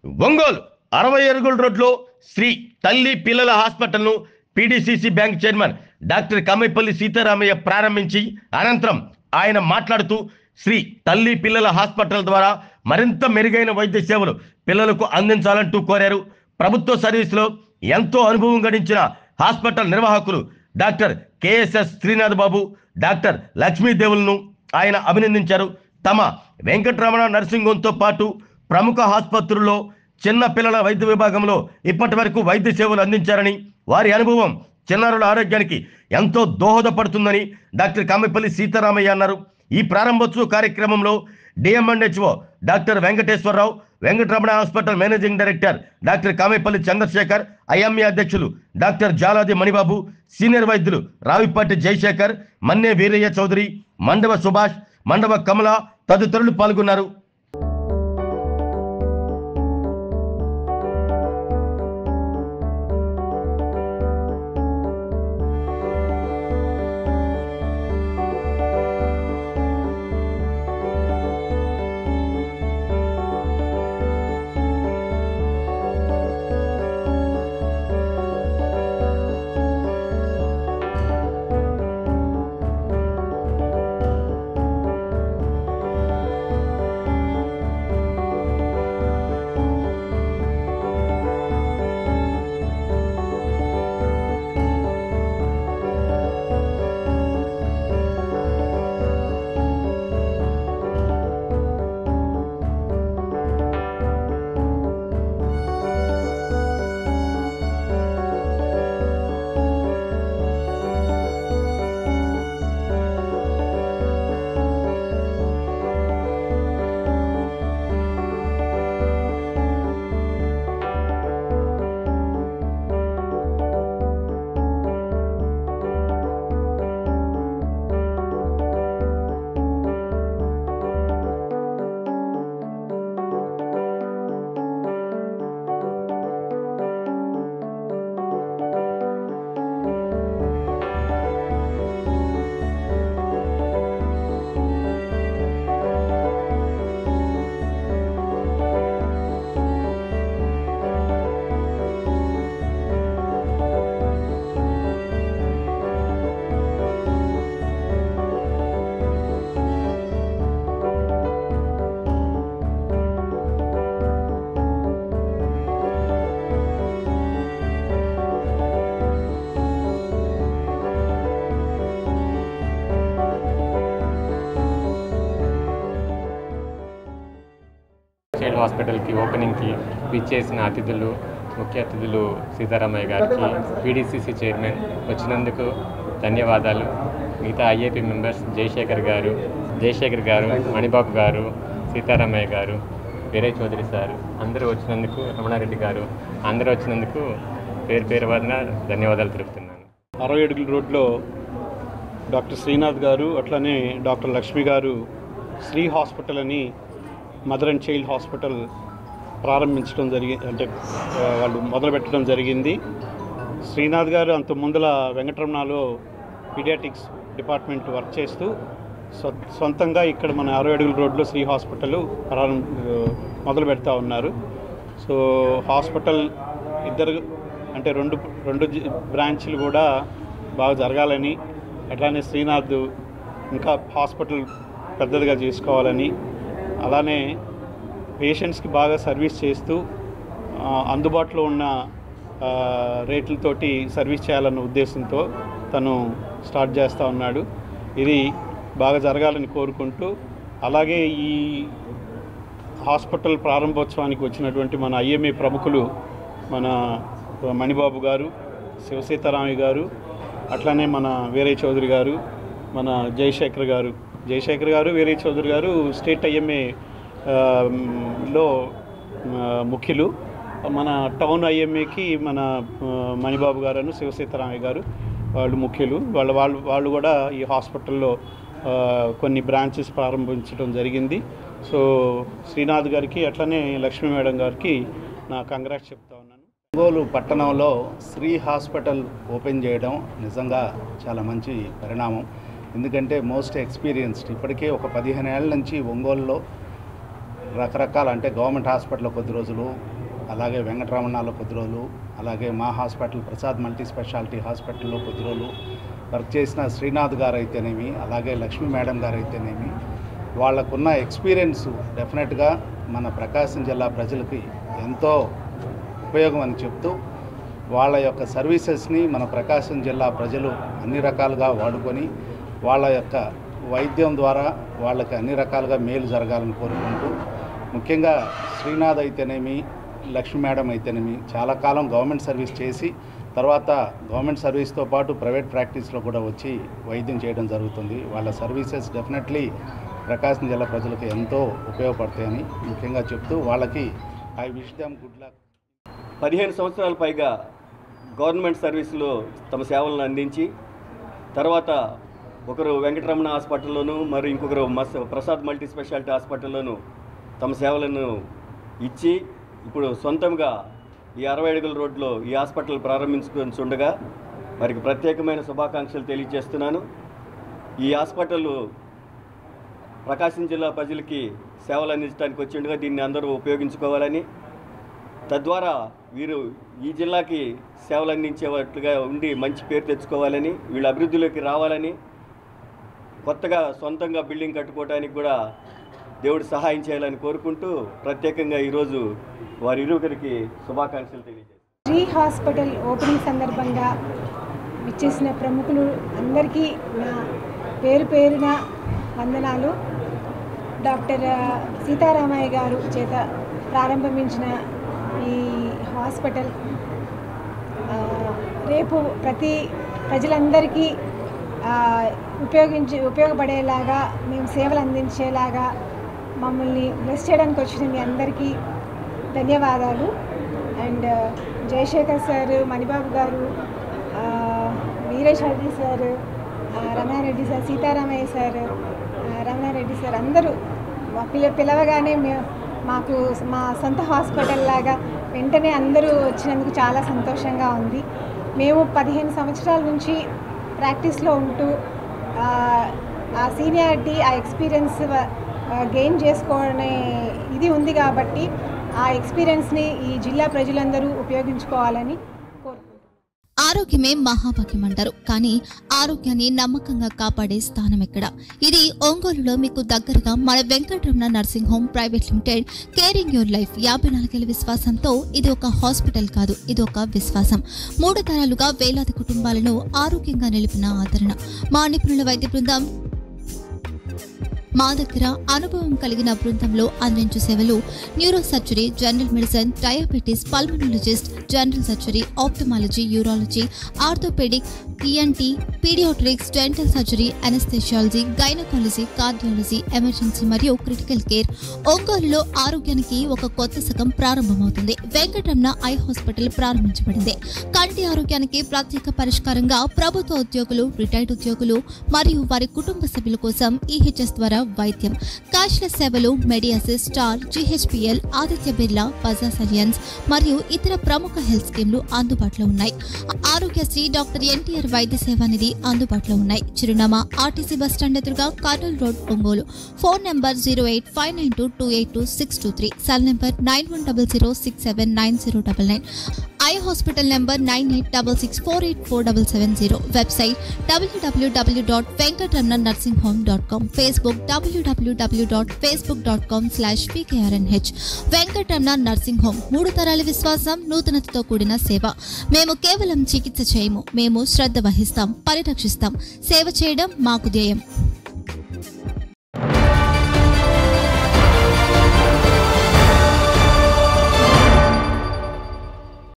ఒంగోలు 60 అడుగుల రోడ్లో శ్రీ తల్లి పిల్లల హాస్పిటల్ను PDCC bank chairman doctor Kammaipalli Sitaramayya ప్రారంభించి అనంతరం ఆయన మాట్లాడుతూ శ్రీ తల్లి పిల్లల హాస్పిటల్ ద్వారా మరింత మెరుగైన వైద్య సేవలు పిల్లలకు అందించాలంటూ కోరారు. ప్రభుత్వ సర్వీసులో ఎంతో అనుభవం గడించిన హాస్పిటల్ నిర్వాహకులు డాక్టర్ కేఎస్ఎస్ శ్రీనాథ్ బాబు, డాక్టర్ లక్ష్మీదేవులను ఆయన అభినందించారు. తమ వెంకటరమణ నర్సింగ్ హోమ్తో పాటు ప్రముఖ ఆసుపత్రుల్లో చిన్న పిల్లల వైద్య విభాగంలో ఇప్పటి వరకు వైద్య సేవలు అందించారని, వారి అనుభవం చిన్నారుల ఆరోగ్యానికి ఎంతో దోహదపడుతుందని డాక్టర్ కమ్మైపల్లి సీతారామయ్య అన్నారు. ఈ ప్రారంభోత్సవ కార్యక్రమంలో DMHO doctor Venkateswararao, Venkataramana hospital managing director doctor Kammaipalli Chandrashekar, IMA అధ్యక్షులు డాక్టర్ జాలాది మణిబాబు, సీనియర్ వైద్యులు రావిపాటి జయశేఖర్, మన్నే వీరయ్య చౌదరి, మండవ సుభాష్, మండవ కమల తదితరులు పాల్గొన్నారు. చైల్డ్ హాస్పిటల్కి ఓపెనింగ్కి విచ్చేసిన ముఖ్య అతిథులు సీతారామయ్య గారికి, పీడీసీసీ చైర్మన్ వచ్చినందుకు ధన్యవాదాలు. మిగతా ఐఏపీ మెంబర్స్ జయశేఖర్ గారు, మణిబాబు గారు, సీతారామయ్య గారు, వీరయ్య చౌదరి సార్ అందరూ వచ్చినందుకు, రమణారెడ్డి గారు అందరూ వచ్చినందుకు పేరు వదిన ధన్యవాదాలు తెలుపుతున్నాను. 60 అడుగుల రోడ్లో డాక్టర్ శ్రీనాథ్ గారు, అట్లనే డాక్టర్ లక్ష్మి గారు శ్రీ హాస్పిటల్ అని మదర్ అండ్ చైల్డ్ హాస్పిటల్ ప్రారంభించడం వాళ్ళు మొదలుపెట్టడం జరిగింది. శ్రీనాథ్ గారు అంత ముందల వెంకటరమణలో పీడియాటిక్స్ డిపార్ట్మెంట్ వర్క్ చేస్తూ సొంతంగా ఇక్కడ మన 60 అడుగుల రోడ్లో శ్రీ హాస్పిటల్ మొదలు పెడతా ఉన్నారు. సో హాస్పిటల్ రెండు బ్రాంచ్లు కూడా బాగా జరగాలని, అట్లానే శ్రీనాథ్ ఇంకా హాస్పిటల్ పెద్దదిగా చేసుకోవాలని, అలానే పేషెంట్స్కి బాగా సర్వీస్ చేస్తూ అందుబాటులో ఉన్న రేట్లతోటి సర్వీస్ చేయాలన్న ఉద్దేశంతో తను స్టార్ట్ చేస్తూ ఉన్నాడు. ఇది బాగా జరగాలని కోరుకుంటూ, అలాగే ఈ హాస్పిటల్ ప్రారంభోత్సవానికి వచ్చినటువంటి మన ఐఎంఏ ప్రముఖులు మన మణిబాబు గారు, శివసీతారామయ్య గారు, అట్లానే మన వీరయ్య చౌదరి గారు, మన జయశేఖర్ గారు, వీరయ్య చౌదరి గారు స్టేట్ ఐఎంఏ లో ముఖ్యులు. మన టౌన్ ఐఎంఏకి మన మణిబాబు గారు, శివసీతారామయ్య గారు వాళ్ళు ముఖ్యులు. వాళ్ళు కూడా ఈ హాస్పిటల్లో కొన్ని బ్రాంచెస్ ప్రారంభించడం జరిగింది. సో శ్రీనాథ్ గారికి అట్లనే లక్ష్మీ మేడం గారికి నా కంగ్రాట్స్ చెప్తా ఉన్నాను. ఒంగోలు పట్టణంలో శ్రీ హాస్పిటల్ ఓపెన్ చేయడం నిజంగా చాలా మంచి పరిణామం. ఎందుకంటే మోస్ట్ ఎక్స్పీరియన్స్డ్, ఇప్పటికే ఒక 15 ఏళ్ళ నుంచి ఒంగోలులో రకరకాల అంటే గవర్నమెంట్ హాస్పిటల్లో కొద్ది రోజులు, అలాగే వెంకటరమణలో కొద్ది రోజులు, అలాగే మా హాస్పిటల్ ప్రసాద్ మల్టీ స్పెషాలిటీ హాస్పిటల్లో కొద్ది రోజులు వర్క్ చేసిన శ్రీనాథ్ గారు అయితేనేమి, అలాగే లక్ష్మీ మేడం గారు అయితేనేమి, వాళ్ళకున్న ఎక్స్పీరియన్స్ డెఫినెట్గా మన ప్రకాశం జిల్లా ప్రజలకి ఎంతో ఉపయోగం అని చెప్తూ వాళ్ళ యొక్క సర్వీసెస్ని మన ప్రకాశం జిల్లా ప్రజలు అన్ని రకాలుగా వాడుకొని వాళ్ళ యొక్క వైద్యం ద్వారా వాళ్ళకి అన్ని రకాలుగా మేలు జరగాలని కోరుకుంటూ, ముఖ్యంగా శ్రీనాథ్ అయితేనేమి, లక్ష్మీ మేడం అయితేనేమి చాలా కాలం గవర్నమెంట్ సర్వీస్ చేసి తర్వాత గవర్నమెంట్ సర్వీస్తో పాటు ప్రైవేట్ ప్రాక్టీస్లో కూడా వచ్చి వైద్యం చేయడం జరుగుతుంది. వాళ్ళ సర్వీసెస్ డెఫినెట్లీ ప్రకాశం జిల్లా ప్రజలకు ఎంతో ఉపయోగపడతాయని ముఖ్యంగా చెప్తూ వాళ్ళకి I wish them good luck. 15 సంవత్సరాల పైగా గవర్నమెంట్ సర్వీసులో తమ సేవలను అందించి తర్వాత ఒకరు వెంకటరమణ హాస్పిటల్లోను మరి ఇంకొకరు ప్రసాద్ మల్టీ స్పెషాలిటీ హాస్పిటల్లోను తమ సేవలను ఇచ్చి ఇప్పుడు సొంతంగా ఈ 60 అడుగుల రోడ్లో ఈ హాస్పిటల్ ప్రారంభించుకుంటుండగా వారికి ప్రత్యేకమైన శుభాకాంక్షలు తెలియజేస్తున్నాను. ఈ హాస్పిటల్ ప్రకాశం జిల్లా ప్రజలకి సేవలు అందించడానికి వచ్చిండగా దీన్ని అందరూ ఉపయోగించుకోవాలని, తద్వారా వీరు ఈ జిల్లాకి సేవలు అందించేవాట్లుగా ఉండి మంచి పేరు తెచ్చుకోవాలని, వీళ్ళ అభివృద్ధిలోకి రావాలని, కొత్తగా సొంతంగా బిల్డింగ్ కట్టుకోవడానికి కూడా దేవుడు సహాయం చేయాలని కోరుకుంటూ ప్రత్యేకంగా ఈరోజు వారి ఇరువురికి శుభాకాంక్షలు తెలియజేస్తాను. శ్రీ హాస్పిటల్ ఓపెనింగ్ సందర్భంగా విచ్చేసిన ప్రముఖులు అందరికీ నా పేరున వందనాలు. డాక్టర్ సీతారామయ్య గారు చేత ప్రారంభించిన ఈ హాస్పిటల్ రేపు ప్రతి ప్రజలందరికీ ఉపయోగపడేలాగా మేము సేవలు అందించేలాగా మమ్మల్ని బ్లెస్ చేయడానికి వచ్చిన మీ అందరికీ ధన్యవాదాలు. అండ్ జయశేఖర్ సార్, మణిబాబు గారు, Veeresh Reddy sir, Ramana Reddy sir, Seetharamaiah sir, Ramana Reddy sir అందరూ పిలవగానే మాకు మా సొంత హాస్పిటల్ లాగా వెంటనే అందరూ వచ్చినందుకు చాలా సంతోషంగా ఉంది. మేము 15 సంవత్సరాల నుంచి ప్రాక్టీస్లో ఉంటూ ఆ సీనియారిటీ, ఆ ఎక్స్పీరియన్స్ గెయిన్ చేసుకోవడమే ఇది ఉంది కాబట్టి ఆ ఎక్స్పీరియన్స్ని ఈ జిల్లా ప్రజలందరూ ఉపయోగించుకోవాలని కోరుకుంటున్నాను. ఆరోగ్యమే మహాభాగ్యం అంటారు, కానీ ఆరోగ్యాన్ని నమ్మకంగా కాపాడే స్థానం ఎక్కడ? ఇది ఒంగోలులో మీకు దగ్గరగా మన Venkataramana nursing home private limited. Caring your life 54 ఏళ్ల విశ్వాసంతో ఇది ఒక హాస్పిటల్ కాదు, ఇది ఒక విశ్వాసం. 3 తరాలుగా వేలాది కుటుంబాలను ఆరోగ్యంగా నిలిపిన ఆదరణ. మా నిపుణుల వైద్య బృందం మా దగ్గర అనుభవం కలిగిన బృందంలో అందించే సేవలు neuro surgery, general medicine, diabetes, pulmonologist, general surgery, ophthalmology, urology, orthopedic, ENT, paediatrics, dental surgery, anaesthesiology, gynaecology, cardiology, emergency మరియు క్రిటికల్ కేర్. ఒంగోలులో ఆరోగ్యానికి ఒక కొత్త శకం ప్రారంభమవుతుంది. వెంకటరమణ ఐ హాస్పిటల్ ప్రారంభించబడింది. కంటి ఆరోగ్యానికి ప్రత్యేక పరిష్కారంగా ప్రభుత్వ ఉద్యోగులు, రిటైర్డ్ ఉద్యోగులు మరియు వారి కుటుంబ సభ్యుల కోసం EHS ద్వారా వైద్యం, క్యాష్లెస్ సేవలు, MediAssist, Star, GHPL, Aditya Birla, Bajaj Allianz మరియు ఇతర ప్రముఖ హెల్త్ స్కీమ్లు అందుబాటులో ఉన్నాయి. ఆరోగ్యశ్రీ, డాక్టర్ NTR వైద్య సేవా నిధి అందుబాటులో ఉన్నాయి. చిరునామా RTC బస్ స్టాండ్ ఎదురుగా, Kurnool road, Ongole. Phone number 08592282623, cell number 9100679099, eye hospital number 9866484770, website www.venkatramananursinghome.com, Facebook www.facebook.com/VKRNH. Venkataramana nursing home, 3 తరాల విశ్వాసం, నూతనతతో కూడిన సేవ. మేము కేవలం చికిత్స చేయము, మేము శ్రద్ధ వహిస్తాం, పరిరక్షిస్తాం. సేవ చేయడం మాకు ధ్యేయం.